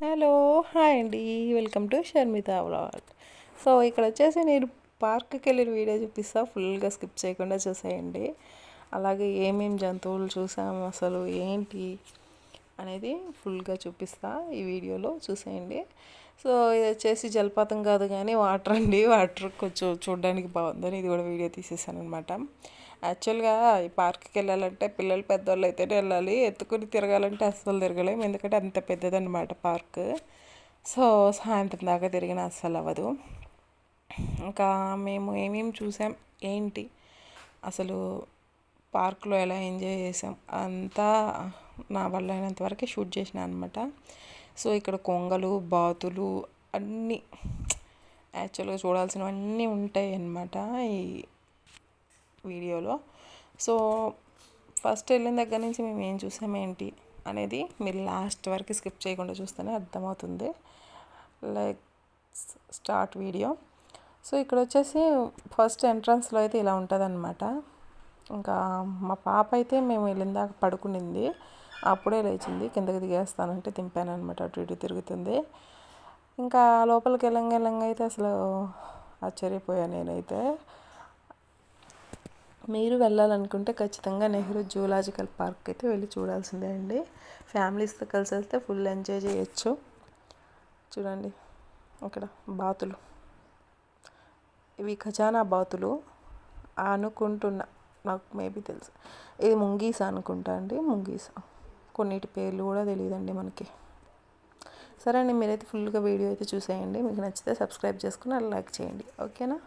Hello hi అండి, welcome to Sharmitha vlog. So ఇక్కడ వచ్చేసి నేను పార్క్కి వెళ్ళిన వీడియో చూపిస్తా, ఫుల్గా స్కిప్ చేయకుండా చూసేయండి. అలాగే ఏమేమి జంతువులు చూసాము, అసలు ఏంటి అనేది ఫుల్గా చూపిస్తా ఈ వీడియోలో, చూసేయండి. సో ఇది వచ్చేసి జలపాతం కాదు కానీ వాటర్ అండి. వాటర్ కొంచెం చూడడానికి బాగుందని ఇది కూడా వీడియో తీసేసాను అనమాట. యాక్చువల్గా ఈ పార్క్కి వెళ్ళాలంటే పిల్లలు పెద్దవాళ్ళు అయితేనే వెళ్ళాలి, ఎత్తుకుని తిరగాలంటే అస్సలు తిరగలేము, ఎందుకంటే అంత పెద్దదన్నమాట పార్క్. సో సాయంత్రం దాకా తిరిగిన అస్సలు అవ్వదు. ఇంకా మేము ఏమేమి చూసాం ఏంటి అసలు పార్క్లో ఎలా ఎంజాయ్ చేసాం అంతా నా వల్ల అయినంత వరకే షూట్ చేసిన అనమాట. సో ఇక్కడ కొంగలు, బాతులు అన్నీ యాక్చువల్గా చూడాల్సినవన్నీ ఉంటాయి అన్నమాట ఈ వీడియోలో. సో ఫస్ట్ వెళ్ళిన దగ్గర నుంచి మేము ఏం చూసాం ఏంటి అనేది మీరు లాస్ట్ వరకు స్కిప్ చేయకుండా చూస్తేనే అర్థమవుతుంది. Like start video. సో ఇక్కడ వచ్చేసి ఫస్ట్ ఎంట్రన్స్లో అయితే ఇలా ఉంటుందన్నమాట. ఇంకా మా పాప అయితే మేము వెళ్ళిన దాకా పడుకునింది, అప్పుడే లేచింది, కిందకి దిగేస్తానంటే దింపాను అనమాట, అటు ఇటు తిరుగుతుంది. ఇంకా లోపలికి వెళ్ళంగా అయితే అసలు ఆశ్చర్యపోయాను నేనైతే. మీరు వెళ్ళాలనుకుంటే ఖచ్చితంగా నెహ్రూ జూలాజికల్ పార్క్ అయితే వెళ్ళి చూడాల్సిందే అండి. ఫ్యామిలీస్తో కలిసి వెళ్తే ఫుల్ ఎంజాయ్ చేయొచ్చు. చూడండి ఇక్కడ బాతులు, ఇవి ఖజానా బాతులు అనుకుంటున్నా, నాకు మేబీ తెలుసు. ఇది ముంగీస అనుకుంటా అండి, ముంగీస. కొన్నిటి పేర్లు కూడా తెలియదండి మనకి. సరే అండి, మీరైతే ఫుల్గా వీడియో అయితే చూసేయండి. మీకు నచ్చితే సబ్స్క్రైబ్ చేసుకుని లైక్ చేయండి, ఓకేనా.